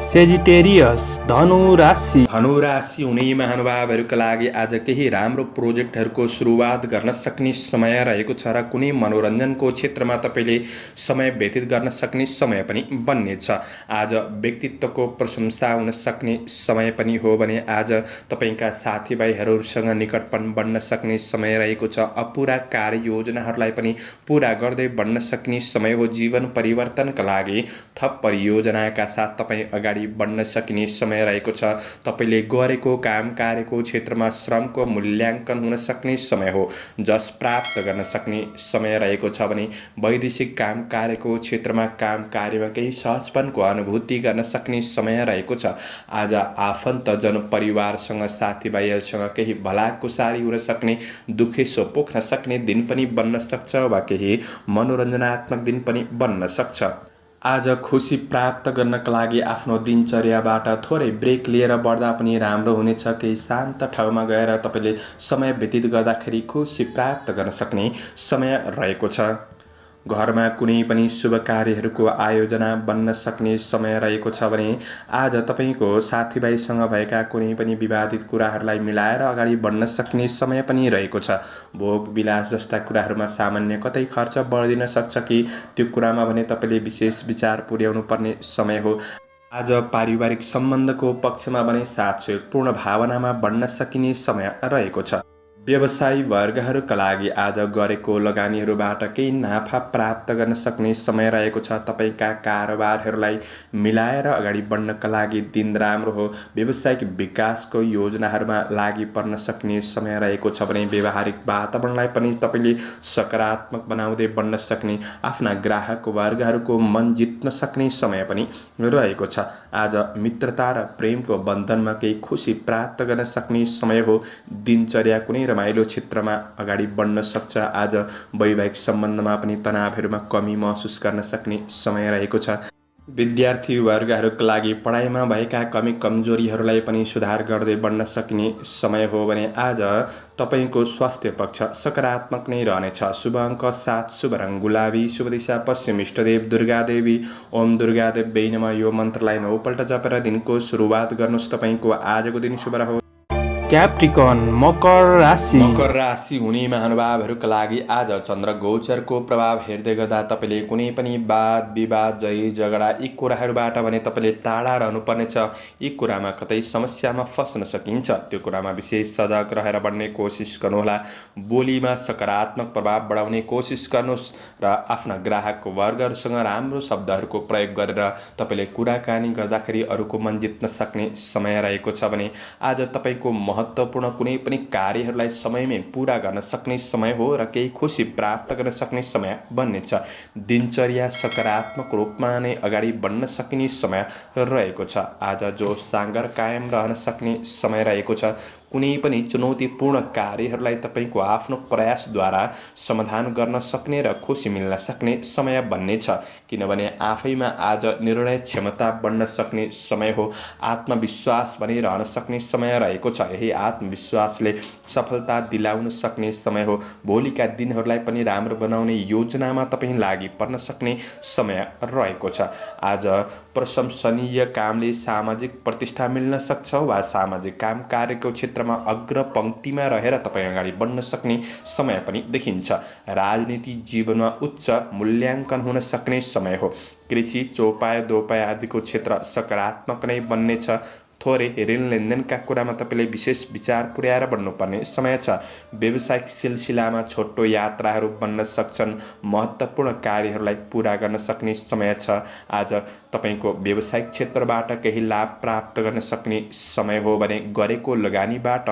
A: सेजिटेरियस धनु राशि।
B: धनु राशि हुने महानुभावहरूका लागि आज केही राम्रो प्रोजेक्टहरूको सुरुवात गर्न सक्ने समय रहेको छ र कुनै मनोरञ्जनको क्षेत्रमा तपाईँले समय व्यतीत गर्न सक्ने समय पनि बन्नेछ। आज व्यक्तित्वको प्रशंसा हुन सक्ने समय पनि हो भने आज तपाईँका साथीभाइहरूसँग निकटपन बढ्न सक्ने समय रहेको छ। अपुरा कार्ययोजनाहरूलाई पनि पुरा गर्दै बढ्न सक्ने समय हो। जीवन परिवर्तनका लागि थप परियोजनाका साथ तपाईँ अगाडि बढ्न सकिने समय रहेको छ। तपाईँले गरेको काम कार्यको क्षेत्रमा श्रमको मूल्याङ्कन हुन सक्ने समय हो। जस प्राप्त गर्न सक्ने समय रहेको छ भने वैदेशिक काम कार्यको क्षेत्रमा काम कार्यमा केही सहजपनको अनुभूति गर्न सक्ने समय रहेको छ। आज आफन्तजन परिवारसँग साथीभाइहरूसँग केही भलाकुसारी हुन सक्ने, दुखेसो पोख्न सक्ने दिन पनि बन्न सक्छ वा केही मनोरञ्जनात्मक दिन पनि बन्न सक्छ। आज खुसी प्राप्त गर्नका लागि आफ्नो दिनचर्याबाट थोरै ब्रेक लिएर बढ्दा पनि राम्रो हुनेछ। केही शान्त ठाउँमा गएर तपाईँले समय व्यतीत गर्दाखेरि खुसी प्राप्त गर्न सक्ने समय रहेको छ। घरमा कुनै पनि शुभ कार्यहरूको आयोजना बन्न सक्ने समय रहेको छ भने आज तपाईँको साथीभाइसँग भएका कुनै पनि विवादित कुराहरूलाई मिलाएर अगाडि बढ्न सक्ने समय पनि रहेको छ। भोग विलास जस्ता कुराहरूमा सामान्य कतै खर्च बढिदिन सक्छ कि त्यो कुरामा भने तपाईँले विशेष विचार पुर्याउनु पर्ने समय हो। आज पारिवारिक सम्बन्धको पक्षमा भने साथसहयोगपूर्ण भावनामा बढ्न सकिने समय रहेको छ। व्यवसायी वर्गहरूका लागि आज गरेको लगानीहरूबाट केही नाफा प्राप्त गर्न सक्ने समय रहेको छ। तपाईँका कारोबारहरूलाई मिलाएर अगाडि बढ्नका लागि दिन राम्रो हो। व्यावसायिक विकासको योजनाहरूमा लागि पर्न सक्ने समय रहेको छ भने व्यावहारिक वातावरणलाई पनि तपाईँले सकारात्मक बनाउँदै बढ्न सक्ने, आफ्ना ग्राहक वर्गहरूको मन जित्न सक्ने समय पनि रहेको छ। आज मित्रता र प्रेमको बन्धनमा केही खुसी प्राप्त गर्न सक्ने समय हो। दिनचर्या कुनै रमाइलो क्षेत्रमा अगाडि बढ्न सक्छ। आज वैवाहिक सम्बन्धमा पनि तनावहरूमा कमी महसुस गर्न सक्ने समय रहेको छ। विद्यार्थी वर्गहरूका लागि पढाइमा भएका कमी कमजोरीहरूलाई पनि सुधार गर्दै बढ्न सकिने समय हो भने आज तपाईँको स्वास्थ्य पक्ष सकारात्मक नै रहनेछ। शुभ अङ्क 7, शुभ रङ गुलाबी, शुभ दिशा पश्चिम, इष्टदेव दुर्गा देवी। ओम दुर्गा देवी नमः यो मन्त्रलाई 9 पल्ट जपेर दिनको सुरुवात गर्नुहोस्। तपाईँको आजको दिन शुभ रहोस्।
A: क्याप्रिकन मकर राशि।
B: मकर राशि हुने महानुभावहरूका लागि आज चन्द्र गोचरको प्रभाव हेर्दै गर्दा तपाईँले कुनै पनि वाद विवाद जय झगडा यी कुराहरूबाट भने तपाईँले टाढा रहनुपर्नेछ। यी कुरामा कतै समस्यामा फस्न सकिन्छ। त्यो कुरामा विशेष सजग रहेर बढ्ने कोसिस गर्नुहोला। बोलीमा सकारात्मक प्रभाव बढाउने कोसिस गर्नुहोस् र आफ्ना ग्राहक वर्गहरूसँग राम्रो शब्दहरूको प्रयोग गरेर तपाईँले कुराकानी गर्दाखेरि अरूको मन जित्न सक्ने समय रहेको छ भने आज तपाईँको महत्त्वपूर्ण कुनै पनि कार्यहरूलाई समयमै पूरा गर्न सक्ने समय हो र केही खुसी प्राप्त गर्न सक्ने समय बन्नेछ। दिनचर्या सकारात्मक रूपमा नै अगाडि बढ्न सकिने समय रहेको छ। आज जोस जाँगर कायम रहन सक्ने समय रहेको छ। कुनै पनि चुनौतीपूर्ण कार्यहरूलाई तपाईँको आफ्नो प्रयासद्वारा समाधान गर्न सक्ने र खुसी मिल्न सक्ने समय बन्नेछ। किनभने आफैमा आज निर्णय क्षमता बढ्न सक्ने समय हो। आत्मविश्वास बनिरहन सक्ने समय रहेको छ। यही आत्मविश्वासले सफलता दिलाउन सक्ने समय हो। भोलिका दिनहरूलाई पनि राम्रो बनाउने योजनामा तपाईँ लागि पर्न सक्ने समय रहेको छ। आज प्रशंसनीय कामले सामाजिक प्रतिष्ठा मिल्न सक्छ वा सामाजिक काम कार्यको क्षेत्रमा अग्र पंक्तिमा रहेर तपाईँ अगाडि बढ्न सक्ने समय पनि देखिन्छ। राजनीति जीवनमा उच्च मूल्याङ्कन हुन सक्ने समय हो। कृषि चौपाय दोपाय आदिको क्षेत्र सकारात्मक नै बन्नेछ। थोरै ऋण लेनदेनका कुरामा तपाईँले विशेष विचार पुर्याएर बढ्नुपर्ने समय छ। व्यावसायिक सिलसिलामा छोटो यात्राहरू बन्न सक्छन्। महत्त्वपूर्ण कार्यहरूलाई पूरा गर्न सक्ने समय छ। आज तपाईँको व्यावसायिक क्षेत्रबाट केही लाभ प्राप्त गर्न सक्ने समय हो भने गरेको लगानीबाट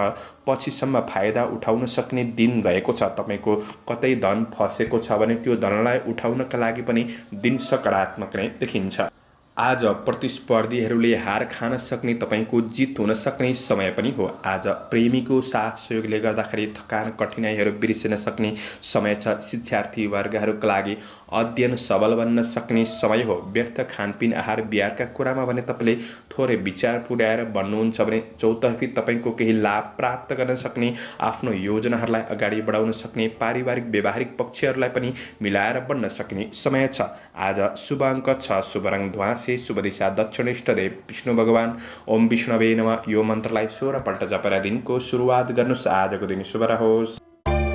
B: पछिसम्म फाइदा उठाउन सक्ने दिन रहेको छ। तपाईँको कतै धन फसेको छ भने त्यो धनलाई उठाउनका लागि पनि दिन सकारात्मक नै देखिन्छ। आज प्रतिस्पर्धीहरूले हार खान सक्ने, तपाईँको जित हुन सक्ने समय पनि हो। आज प्रेमीको साथ सहयोगले गर्दाखेरि थकान कठिनाइहरू बिर्सिन सक्ने समय छ। शिक्षार्थी वर्गहरूका लागि अध्ययन सबल बन्न सक्ने समय हो। व्यर्थ खानपिन आहार बिहारका कुरामा भने तपाईँले थोरै विचार पुर्याएर बन्नुहुन्छ भने चौतर्फी तपाईँको केही लाभ प्राप्त गर्न सक्ने, आफ्नो योजनाहरूलाई अगाडि बढाउन सक्ने, पारिवारिक व्यवहारिक पक्षहरूलाई पनि मिलाएर बन्न सक्ने समय छ। आज शुभ अङ्क 6, शुभ रङ ध्वाँसे, शुभ दिशा दक्षिण, इष्टदेव विष्णु भगवान। ओम विष्णवे नमः। यो मन्त्रलाई 16 पल्ट जपेर दिनको सुरुवात गर्नुहोस्। आजको दिन शुभ रहोस्।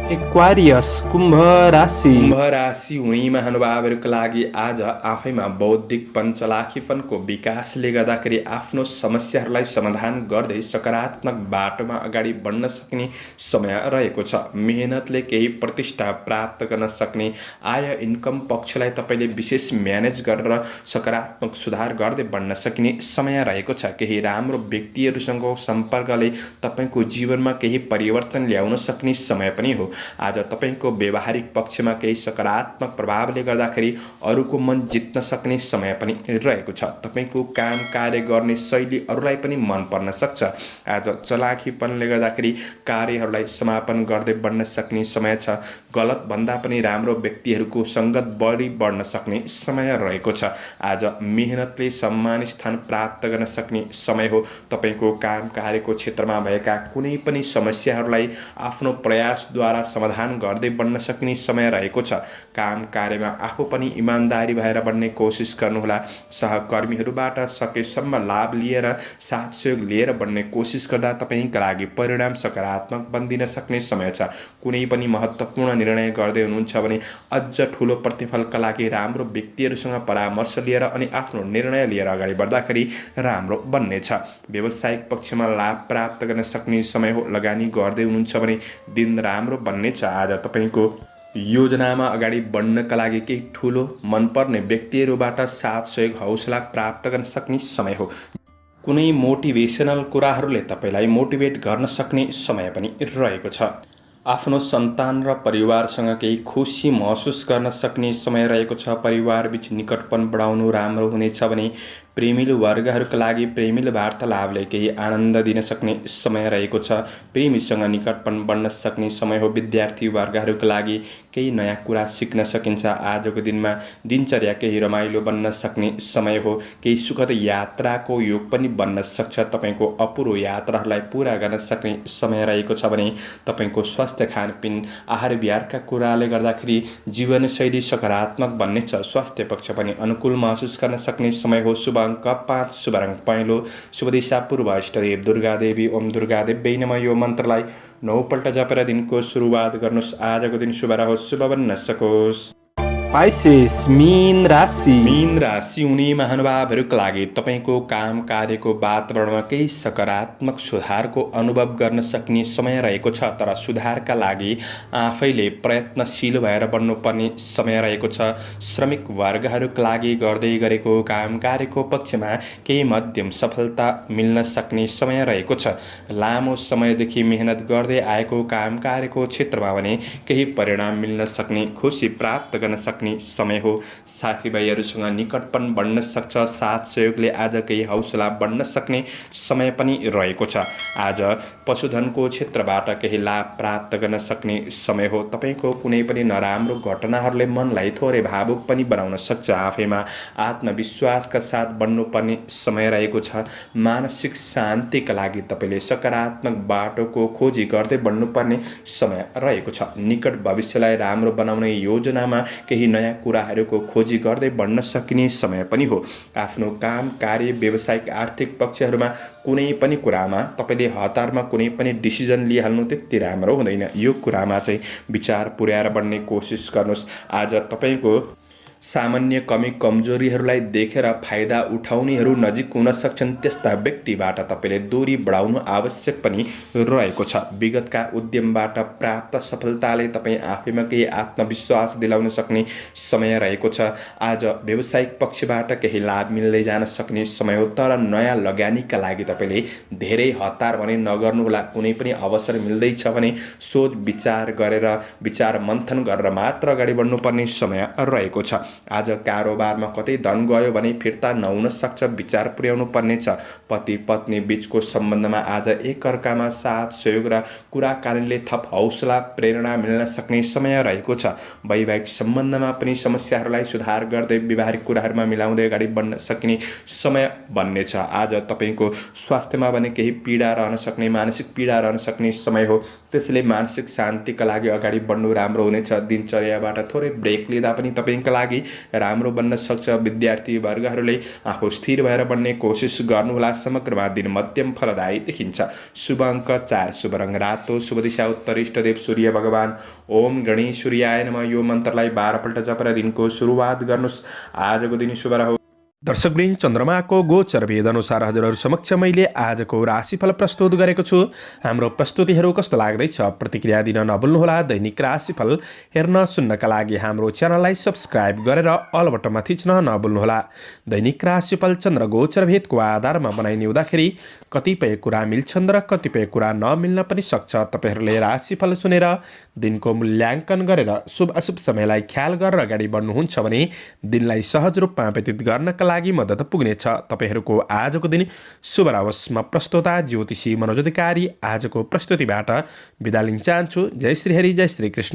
A: एक्वारियस कुम्भ राशि।
B: कुम्भ राशि हुने महानुभावहरूका लागि आज आफैमा बौद्धिकपन, चलाखीपनको विकासले गर्दाखेरि आफ्नो समस्याहरूलाई समाधान गर्दै सकारात्मक बाटोमा अगाडि बढ्न सक्ने समय रहेको छ। मेहनतले केही प्रतिष्ठा प्राप्त गर्न सक्ने, आय इन्कम पक्षलाई तपाईँले विशेष म्यानेज गरेर सकारात्मक सुधार गर्दै बढ्न सकिने समय रहेको छ। केही राम्रो व्यक्तिहरूसँगको सम्पर्कले तपाईँको जीवनमा केही परिवर्तन ल्याउन सक्ने समय पनि हो। आज तपाईँको व्यवहारिक पक्षमा केही सकारात्मक प्रभावले गर्दाखेरि अरूको मन जित्न सक्ने समय पनि रहेको छ। तपाईँको काम कार्य गर्ने शैली अरूलाई पनि मन पर्न सक्छ। आज चलाखीपनले गर्दाखेरि कार्यहरूलाई समापन गर्दै बढ्न सक्ने समय छ। गलत भन्दा पनि राम्रो व्यक्तिहरूको सङ्गत बढी बढ्न सक्ने समय रहेको छ। आज मेहनतले सम्मान स्थान प्राप्त गर्न सक्ने समय हो। तपाईँको काम कार्यको क्षेत्रमा भएका कुनै पनि समस्याहरूलाई आफ्नो प्रयासद्वारा समाधान गर्दै बढ्न सक्ने समय रहेको छ। काम कार्यमा आफू पनि इमान्दारी भएर बढ्ने कोसिस गर्नुहोला। सहकर्मीहरूबाट सकेसम्म लाभ लिएर, साथ सहयोग लिएर बढ्ने कोसिस गर्दा तपाईँका लागि परिणाम सकारात्मक बनिदिन सक्ने समय छ। कुनै पनि महत्त्वपूर्ण निर्णय गर्दै हुनुहुन्छ भने अझ ठुलो प्रतिफलका लागि राम्रो व्यक्तिहरूसँग परामर्श लिएर अनि आफ्नो निर्णय लिएर अगाडि बढ्दाखेरि राम्रो बन्नेछ। व्यावसायिक पक्षमा लाभ प्राप्त गर्न सक्ने समय हो। लगानी गर्दै हुनुहुन्छ भने दिन राम्रो बन्नेछ। आज तपाईँको योजनामा अगाडि बढ्नका लागि केही ठुलो मनपर्ने व्यक्तिहरूबाट साथ सहयोग, हौसला प्राप्त गर्न सक्ने समय हो। कुनै मोटिभेसनल कुराहरूले तपाईँलाई मोटिभेट गर्न सक्ने समय पनि रहेको छ। आफ्नो सन्तान र परिवारसँग केही खुसी महसुस गर्न सक्ने समय रहेको छ। परिवारबीच निकटपन बढाउनु राम्रो हुनेछ भने प्रेमिलो वर्गहरूका लागि प्रेमिलो वार्तालापले केही आनन्द दिन सक्ने समय रहेको छ। प्रेमीसँग निकटपन बढ्न सक्ने समय हो। विद्यार्थी वर्गहरूका लागि केही नयाँ कुरा सिक्न सकिन्छ। आजको दिनमा दिनचर्या केही रमाइलो बन्न सक्ने समय हो। केही सुखद यात्राको योग पनि बन्न सक्छ। तपाईँको अपुरो यात्राहरूलाई पुरा गर्न सक्ने समय रहेको छ भने तपाईँको स्वास्थ्य, खानपिन, आहार विहारका कुराले गर्दाखेरि जीवनशैली सकारात्मक बन्नेछ। स्वास्थ्य पक्ष पनि अनुकूल महसुस गर्न सक्ने समय हो। शुभ अङ्क 5, शुभ रङ पहेँलो, शुभ दिशा पूर्व, इष्टदेव दुर्गा देवी। ओम दुर्गा देवी नमः। यो मन्त्रलाई 9 पल्ट जपेर दिनको सुरुवात गर्नुहोस्। आजको दिन शुभ रहोस्, शुभ बन्न सकोस्।
A: पाइसेस मीन राशि।
B: मीन राशि हुने महानुभावहरूका लागि तपाईँको काम कार्यको वातावरणमा केही सकारात्मक सुधारको अनुभव गर्न सक्ने समय रहेको छ। तर सुधारका लागि आफैले प्रयत्नशील भएर बढ्नुपर्ने समय रहेको छ। श्रमिक वर्गहरूका लागि गर्दै गरेको काम कार्यको पक्षमा केही मध्यम सफलता मिल्न सक्ने समय रहेको छ। लामो समयदेखि मेहनत गर्दै आएको काम कार्यको क्षेत्रमा भने केही परिणाम मिल्न सक्ने, खुसी प्राप्त गर्न सक्ने समय हो। साथीभाइहरूसँग निकटपन बढ्न सक्छ। साथ सहयोगले आज केही हौसला बढ्न सक्ने समय पनि रहेको छ। आज पशुधनको क्षेत्रबाट केही लाभ प्राप्त गर्न सक्ने समय हो। तपाईँको कुनै पनि नराम्रो घटनाहरूले मनलाई थोरै भावुक पनि बनाउन सक्छ। आफैमा आत्मविश्वासका साथ बढ्नुपर्ने समय रहेको छ। मानसिक शान्तिका लागि तपाईँले सकारात्मक बाटोको खोजी गर्दै बढ्नुपर्ने समय रहेको छ। निकट भविष्यलाई राम्रो बनाउने योजनामा केही नयाँ कुराहरूको खोजी गर्दै बढ्न सकिने समय पनि हो। आफ्नो काम कार्य, व्यावसायिक, आर्थिक पक्षहरूमा कुनै पनि कुरामा तपाईँले हतारमा कुनै पनि डिसिजन लिइहाल्नु त्यति राम्रो हुँदैन। यो कुरामा चाहिँ विचार पुर्याएर बढ्ने कोसिस गर्नुहोस्। आज तपाईँको सामान्य कमी कमजोरीहरूलाई देखेर फाइदा उठाउनेहरू नजिक हुन सक्छन्। त्यस्ता व्यक्तिबाट तपाईँले दूरी बढाउनु आवश्यक पनि रहेको छ। विगतका उद्यमबाट प्राप्त सफलताले तपाईँ आफैमा केही आत्मविश्वास दिलाउन सक्ने समय रहेको छ। आज व्यावसायिक पक्षबाट केही लाभ मिल्दै जान सक्ने समय हो। तर नयाँ लगानीका लागि तपाईँले धेरै हतार भने नगर्नुहोला। कुनै पनि अवसर मिल्दैछ भने सोच विचार गरेर, विचार मन्थन गरेर मात्र अगाडि बढ्नुपर्ने समय रहेको छ। आज कारोबारमा कतै धन गयो भने फिर्ता नहुन सक्छ, विचार पुर्याउनु पर्नेछ। पति पत्नी बीचको सम्बन्धमा आज एकअर्कामा साथ सहयोग र कुराकानीले थप हौसला प्रेरणा मिल्न सक्ने समय रहेको छ। वैवाहिक सम्बन्धमा पनि समस्याहरूलाई सुधार गर्दै व्यवहारिक कुराहरूमा मिलाउँदै अगाडि बढ्न सकिने समय बन्नेछ। आज तपाईँको स्वास्थ्यमा भने केही पीडा रहन सक्ने, मानसिक पीडा रहन सक्ने समय हो, त्यसैले मानसिक शान्तिका लागि अगाडि बढ्नु राम्रो हुनेछ। दिनचर्याबाट थोरै ब्रेक लिँदा पनि तपाईँका लागि राम्रो बन्न सक्छ। विद्यार्थी वर्गहरूले आफू स्थिर भएर बढ्ने कोसिस गर्नुहोला। समग्रमा दिन मध्यम फलदायी देखिन्छ। शुभ अङ्क 4, शुभ रङ रातो, शुभ दिशा उत्तर, इष्टदेव सूर्य भगवान। ओम गणेश सूर्याय नमः। यो मन्त्रलाई 12 पल्ट जपेर दिनको सुरुवात गर्नुहोस्। आजको दिन शुभ रहोस्। दर्शकवृन्द, चन्द्रमाको गोचर भेद अनुसार हजुरहरू समक्ष मैले आजको राशिफल प्रस्तुत गरेको छु। हाम्रो प्रस्तुतिहरू कस्तो लाग्दैछ प्रतिक्रिया दिन नभुल्नुहोला। दैनिक राशिफल हेर्न सुन्नका लागि हाम्रो च्यानललाई सब्स्क्राइब गरेर अल बटनमा थिच्न नभुल्नुहोला। दैनिक राशिफल चन्द्र गोचर भेदको आधारमा बनाइने हुँदाखेरि कतिपय कुरा मिल्छन् र कतिपय कुरा नमिल्न पनि सक्छ। तपाईँहरूले राशिफल सुनेर दिनको मूल्याङ्कन गरेर शुभ अशुभ समयलाई ख्याल गरेर अगाडि बढ्नुहुन्छ भने दिनलाई सहज रूपमा व्यतीत गर्नका लागि मद्दत पुग्नेछ। तपाईहरूको आजको दिन शुभ रहोस्। म प्रस्तोता ज्योतिषी मनोज अधिकारी आजको प्रस्तुतिबाट बिदा लिन चाहन्छु। जय श्री हरि, जय श्री कृष्ण।